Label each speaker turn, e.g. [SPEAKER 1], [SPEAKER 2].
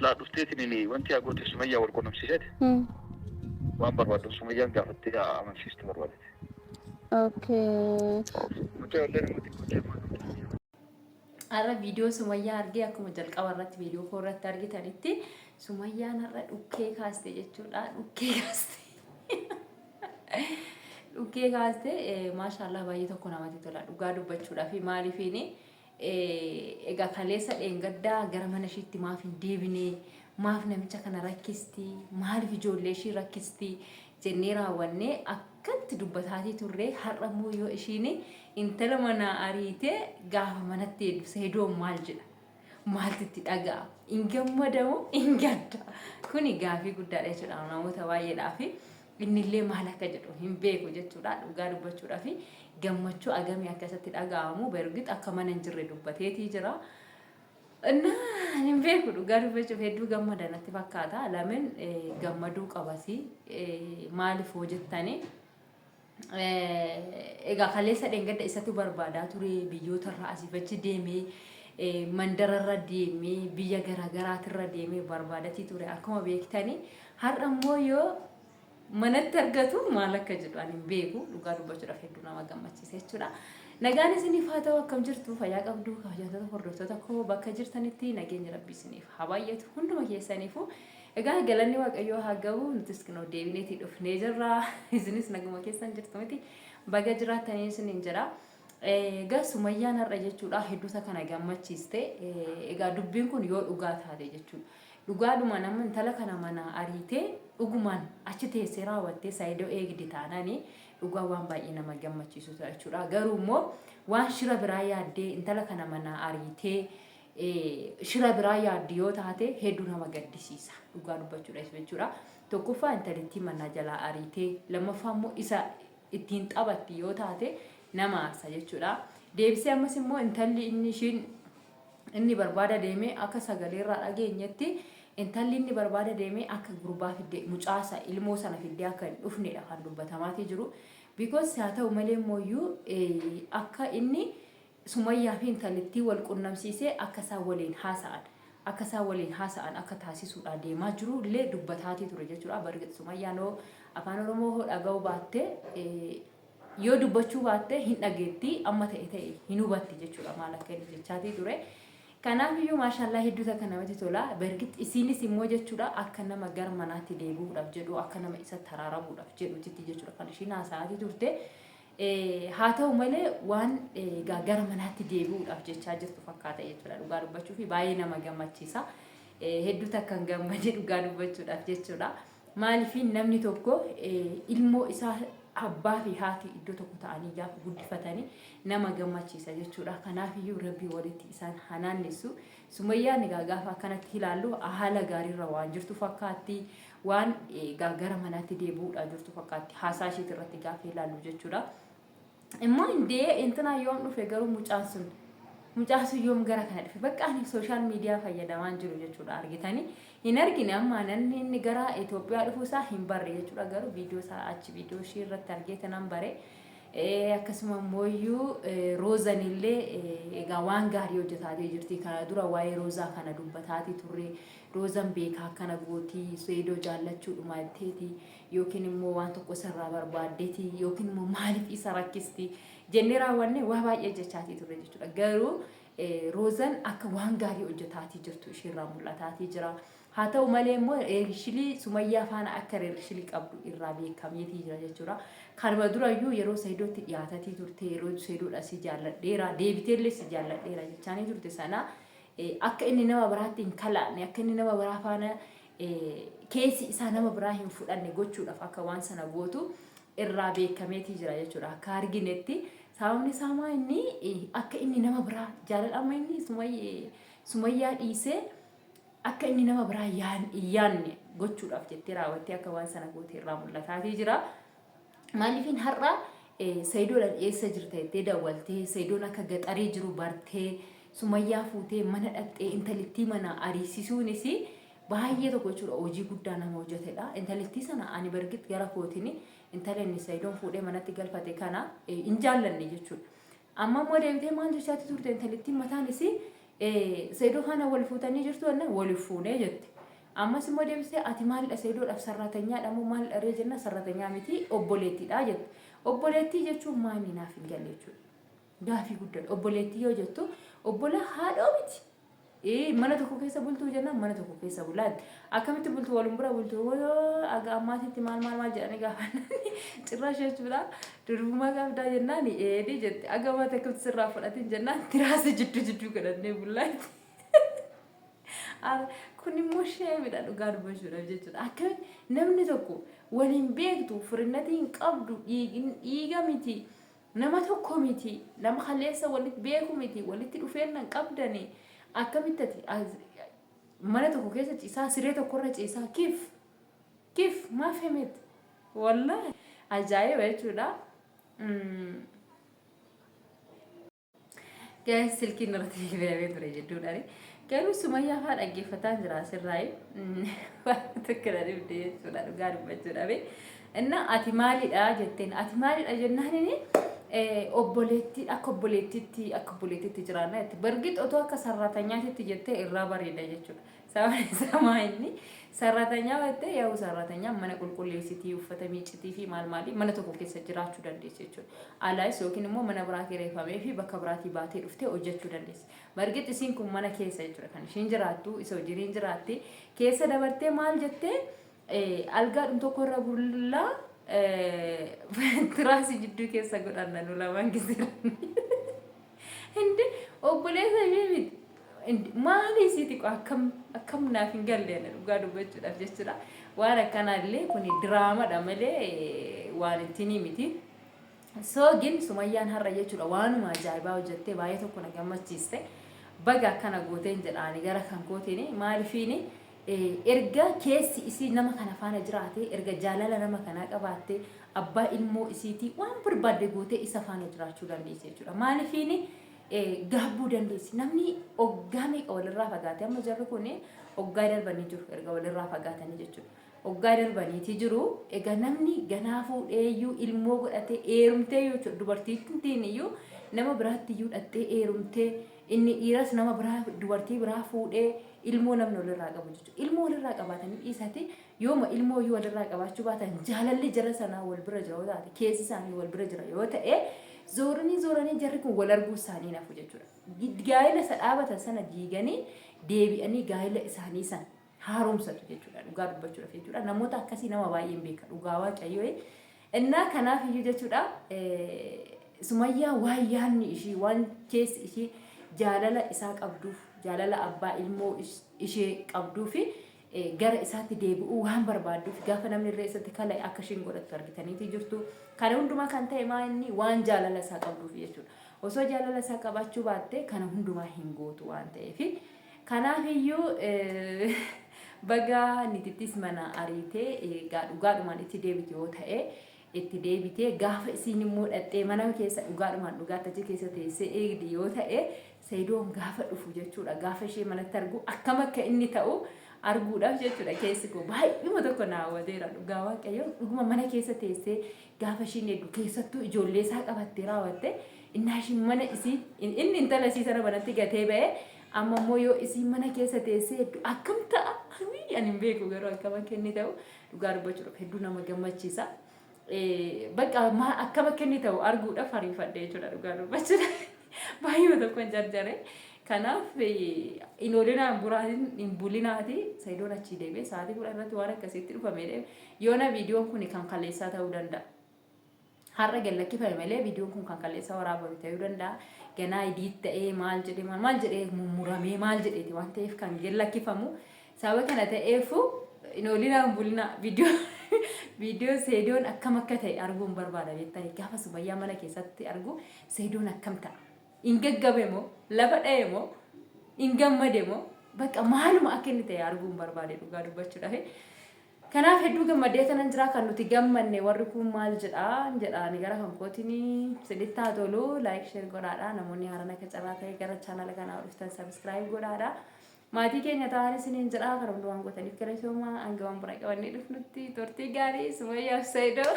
[SPEAKER 1] لا دفتيتني وانت اقول سميه والكون نفسيت وان برباد سميه قالت يا من سيستم برباد
[SPEAKER 2] اوكي
[SPEAKER 1] متى لين متى كنت
[SPEAKER 3] Har'a viidiyoo Sumayyaa argee akkuma jalqaba irratti viidiyoo koo irratti argitanitti Sumayyaan har'a dhukkee kaaste jechuudha. Dhukkee kaaste. Dhukkee kaaste maashaallah baay'ee tokko namatti tola. Dhugaa dubbachuudhaa fi maaliifiini egaa kaleessa dheengaddaa gara mana ishiitti maaf hin deebine maaf namicha kana rakkisti maaliif ijoollee ishii rakkisti jennee raawwannee akkatti dubbataatii turre har'a immoo yoo ishiin intala mana ariitee gaafa manatti eebbisa hedoon maal jedha maaltitti dhaga'a hin gammadamu hin gadda kuni gaafii guddaadha jechuudha namoota baay'eedhaaf innillee maal akka jedhu hin beeku jechuudha dhugaa dubbachuudhaa fi gammachuu agamii akkasatti dhaga'amu bergit akka mana hin jirre dubbateetii jira. እና እኔም ቤኩ ጋር በጭ ሄዱ ገመደ ነቲ ፈካታ ለምን ገመዱ ቀበሲ ማሊፍ ወጀታኔ ኤጋ ከሌሰ ደንገደ ኢሰቱ በርባዳ ቱሪ ቢዮተ ራሲ ፈች ዴሜ መንደረረ ዴሜ ቢየ ገራገራ ትረ ዴሜ በርባዳቲ ቱሪ አከማ ቤክታኒ ሀረሞ ዮ መነት ተርገቱ ማለከ ጅዷን ቤኩ ዱጋ ዱበቹ ዳፈዱ ና ማገማቺ ሰቹዳ Nagaan isiniif haa ta'u akkam jirtu fayyaa qabdu kabajamtoota hordoftoota koo bakka jirtanitti nageenyi rabbii isiniif haa baay'atu hunduma keessaniifu egaa galanni waaqayyoo haa gahu nutis kinoo deebineetii dhufnee jirra isinis naguma keessan jirtu miti baga jiraatanii isiniin jira egaa Sumayyaan har'a jechuudha hedduuta kana gammachiiste egaa dubbiin kun yoo dhugaa taate jechuudha dhugaadhuma namni intala kana mana ariitee dhugumaan achi teessee raawwattee saayidoo eegdi taananii dhugaa waan baay'ee nama gammachiisu jechuudha garuu immoo waan shira biraa yaaddee intala kana mana ariitee shira biraa yaaddi yoo taate hedduu nama gaddisiisa dhugaa dubbachuudha jechuudha tokkoffaa intalittii mana jalaa ariitee lammaffaa immoo isa ittiin taphatti yoo taate nama aarsa jechuudha deebisee ammas immoo intalli inni barbaada deemee akka sagalee irraa dhageenyetti intalli inni barbaada deemee akka gurbaa fidee mucaasa ilmoo sana fidee akka hin dhufnedha kan dubbatamaati jiru because haa ta'u malee mooyyuu akka inni Sumayyaa fi intalittii wal qunnamsiisee akka isaan waliin haasa'an akka taasisuudha deemaa jiru illee dubbataati ture jechuudha bargit Sumayyaan afaan Oromoo dhaga'uu baatte yoo dubbachuu baatte hin dhageetti amma ta'e hin hubatti jechuudha maal akka inni jechaati ture kanaaf iyyuu maashaallah hedduuta kana namatti tola bergit isinis immoo jechuudha akka nama gara manaatti deebi'uudhaaf jedhu akka nama isa taraarabuudhaaf jedhu jechuudha kan ishiin haasa'aatii turte haa ta'u malee waan gara manaatti deebi'uudhaaf jechaa jirtu fakkaata jechuudha dhugaa dubbachuu fi baay'ee nama gammachiisa hedduuta kan gammade dhugaa dubbachuudhaaf jechuudha maaliif namni tokko ilmoo isaa abbaa fi haati iddoo tokko ta'anii gaafa guddifatanii nama gammachiisa jechuudha kanaaf iyyuu rabbii walitti isaan hanaannessu Sumayyaan gaafa akkanatti ilaallu haala gaariirra waan jirtu fakkaatti waan gara manaatti deebi'uudhaa jirtu fakkaatti haasaa ishee irratti gaafa ilaallu jechuudha immoo indee intina yoom dhufe garuu mucaan sun yoom gara kana dhufe bakka ani sooshaal miidiyaa fayyadamaan jiru jechuudha argitanii hin argine amma namni inni gara Itoophiyaa dhufu isaa hin barre jechuudha garuu viidiyoo isaa achi viidiyoo ishee irratti argeeta nan bare akkasuma mooyyuu Roozan illee egaa waan gaarii hojjetaatee jirti kana dura waa'ee Roozaa kana dubbataatii turre Roozan beekaa akkana gootii seedoo jaallachuu dhumaatteeti yookiin immoo waan tokko sarraa barbaaddeeti yookiin immoo maaliif isa rakkisti jennee raawwanne waa baay'ee jechaatii turre jechuudha garuu Roozan akka waan gaarii hojjetaatii jirtu isheerraa mul'ataatii jira haa ta'u malee immoo reershilii Sumayyaa faana akka reershilii qabdu irraa beekameetii jira jechuudha kanuma durayyuu yeroo seedootti dhiyaatatii turte yeroo seedoodha si jaalladheera deebiteellee si jaalladheera jechaanii turte sana akka inni nama biraatti hin kalaane akka inni nama biraa faana keessi isaa nama biraa hin fudhanne gochuudhaaf akka waan sana gootu irraa beekameetii jira jechuudha akka arginetti sababni isaa maa inni akka inni nama biraa jaaladhama inni Sumayyaa dhiisee akka inni nama biraa yaanne gochuudhaaf jettee raawwattee akka waan sana goote irraa mul'ataatii jira maaliifin har'a seedoodhaan eessa jirta jettee dawwaltee seedoon akka gaxaree jiru bartee Sumayyaa fuutee mana dhaqxee intalittii mana ariisisuunis baay'ee tokko jechuudha hojii guddaa nama hojjetedha intalittii sana ani bargit gara kootini intala inni seedoon fuudhee manatti galfate kana hin jaallanne jechuudha amma immoo deebitee maal jechaatti turte intalittiin mataanis seedoo kana wal fuutanii jirtu anna wal fuunee jette ammas immoo deebisee ati maalidha Saidoodhaaf sarratanyaadha moo maalidha ree jenna sarratanyaa miti obboleettiidha jette. Obboleettii jechuun maali naaf hin galle jechuudha. Gaafii guddaadha. Obboleettii yoo jettu obbola haadhoo miti. Mana tokko keessa bultuu jennaan mana tokko keessa bulaatti. Akkamitti bultuu walum bira bultuu aga ammaatitti maal jedhanii gaafannani cirraa jechuudha. Durbumaa gaafdaa jennaan jette aga ammaatti akkamitti sirraa fudhatin jennaan tiraasa jidduu godhannee bullaatti. Kun immoo sheemidha dhugaa dubbachuudhaaf jechuudha. Akkamitti namni tokko waliin beektu firinnati hin qabdu dhiiga miti nama tokko miti nama kaleessa walitti beeku miti walitti dhufeennan qabdani akkamitti mana tokko keessa ciisaa siree tokkorra ciisaa kif maaf himet wallahi ajaa'iba jechuudha. Guys silkiin irratti bilbilamee ture jedhuudhaani. Garuu Sumayyaa fa'aa dhaggeeffataa jira asirraa tokko dha dhibdee jechuudha dhugaa dubbachuudhaaf. Inna ati maalidha jetteen ati maalidha jennaanini obboleettii akka obboleettiitti jiraanna jetti. Bargit otoo akka sarratanyaatitti jettee irraa bareeda jechuudha. Sababni isaa maayinni sarratanyaa jettee yaa'u sarratanyaan mana qulqulleessitii uffata miicitii fi maali mana tokko keessa jiraachuu dandeessi jechuudha. Alaayis yookiin immoo mana biraa kireeffamee fi bakka biraatii baatee dhuftee hojjechuu dandeessi. Bargit isiin kun mana keessa jechuudha kan ishiin jiraattu isa hojiin jiraatti keessa dabartee maal jettee algaadhum tokkorra bullaa tiraasii jidduu keessa godhanna nu lamaan gisirani. Hindi obboleessa miti maali isiiti akkam naaf hin galleena dhugaa dubbachuudhaaf jechuudha. Waan akkanaallee kun diraamadha malee waan ittiin miti. Soogin Sumayyaan har'a jechuudha waanuma ajaa'ibaa hojjettee baay'ee tokko na gammachiiste. Baga akkana gooteen jedhaani gara kan kootiin maalifiini erga keessi isii nama kana faana jiraate erga jaalala nama kanaa qabaatte abbaa ilmoo isiitii waan barbaadde gootee isa faana jiraachuu dandeessi jechuudha. Maalifiini gaabbuu dandeessi namni oggaa meeqa walirraa fagaate amma jarri kun oggaa darbanii jiru erga walirraa fagaatanii jechuudha. Oggaa darbaniiti jiru egaa namni ganaa fuudheeyyuu ilmoo godhatee eerumtee yoo dubartiittiin iyyuu nama biraatti iyyuu dhattee eerumtee inni dhiiras nama biraa dubartii biraa fuudhee ilmoo namni walirraa qabu jechuudha. Ilmoo walirraa qabaatanii dhiisati yooma ilmoo yoo walirraa qabaachuu baatan jaalalli jara sanaa wal bira jira yoo taate keessi isaanii wal bira jira yoo ta'e zooranii jarri kun wal arguu isaanii nafu jechuudha. Gaa'ela isa dhaabatan sana diiganii deebi'anii gaa'ela isaanii sana haaromsatu jechuudha. Dhugaa dubbachuudhaaf jechuudha. Namoota akkasii nama baay'een beeka dhugaa waaqayyoo. Innaa kanaaf iyyuu jechuudha Sumayyaa waan yaanni ishii waan keessi ishii jaalala isaa qabduuf jaalala abbaa ilmoo ishee qabduu fi gara isaatti deebi'uu waan barbaadduuf gaafa namni irra isatti kala akka ishiin godhattu argitaniiti jirtu. Kana hundumaa kan ta'e maanni waan jaalala isaa qabduuf jechuudha. Osoo jaalala isaa qabaachuu baatte kana hundumaa hin gootu waan ta'eef kanaaf iyyuu baga nitittis mana ariitee dhugaadhumaan itti deebite yoo ta'e itti deebitee gaafa isiin immoo dhattee mana keessa dhugaadhumaan dhugaattachi keessa teessee eegdi yoo ta'e Saidoon gaafa dhufu jechuudha. Gaafa ishee manatti argu akkam akka inni ta'u arguudhaaf jechuudha. Keessi koo baay'uma tokko na hawwateera dhugaa waaqayyoo dhuguma mana keessa teessee gaafa ishiin hedduu keessattuu ijoollee isaa qabattee raawwatte innaa ishiin mana isii inni intala isii sana manatti gatee ba'e amma immoo yoo isii mana keessa teessee hedduu akkam ta'a ani hin beeku garuu akkam akka inni ta'u dhugaa dubbachuudhaaf hedduu nama gammachiisa. Bakka akkam akka inni ta'u arguudhaaf ariifadhe jechuudha dhugaa dubbachuudhaaf. Baay'ee tokko hin jarjare. Kanaaf inoolinaan buraatiin hin bulinaati Saidoon achi deebi'ee sa'aatii 10 irratti waan akkasitti dhufamee yoona viidiyoon kun kan kaleessaa ta'uu danda'a. Har'a gallakkifame malee viidiyoon kun kan kaleessaa waraabame ta'uu danda'a. Ganaa idiit ta'ee maal jedhee mummuramee maal jedheeti waan ta'eef kan gallakkifamu. Sababa kana ta'eef inoolinaan bulina viidiyoo Saidoon akkam akka ta'e arguun barbaada jettanii gaafa Sumayyaa mana keessatti argu Saidoon akkam ta'a. Ingaggabe moo lafa dha'e moo ingammade moo bakka maaluma akka inni ta'e arguun barbaade dhugaa dubbachuudhaaf. Kanaaf hedduu gammadee kanan jira kan nuti gammanne warri kun maal jedhaani gara kan kootiin sinitti haa tolu like share godhaadha. Namoonni haaraan akka carraa ta'e gara chaanala kanaa dhuftan subscribe godhaadha. Maatii keenya ta'anii isiniin jedha kan hundumaan gootaniif gara shoomaa hanga waan biraa qabannee dhufnutti turtii gaarii Sumayyaaf Saidoo.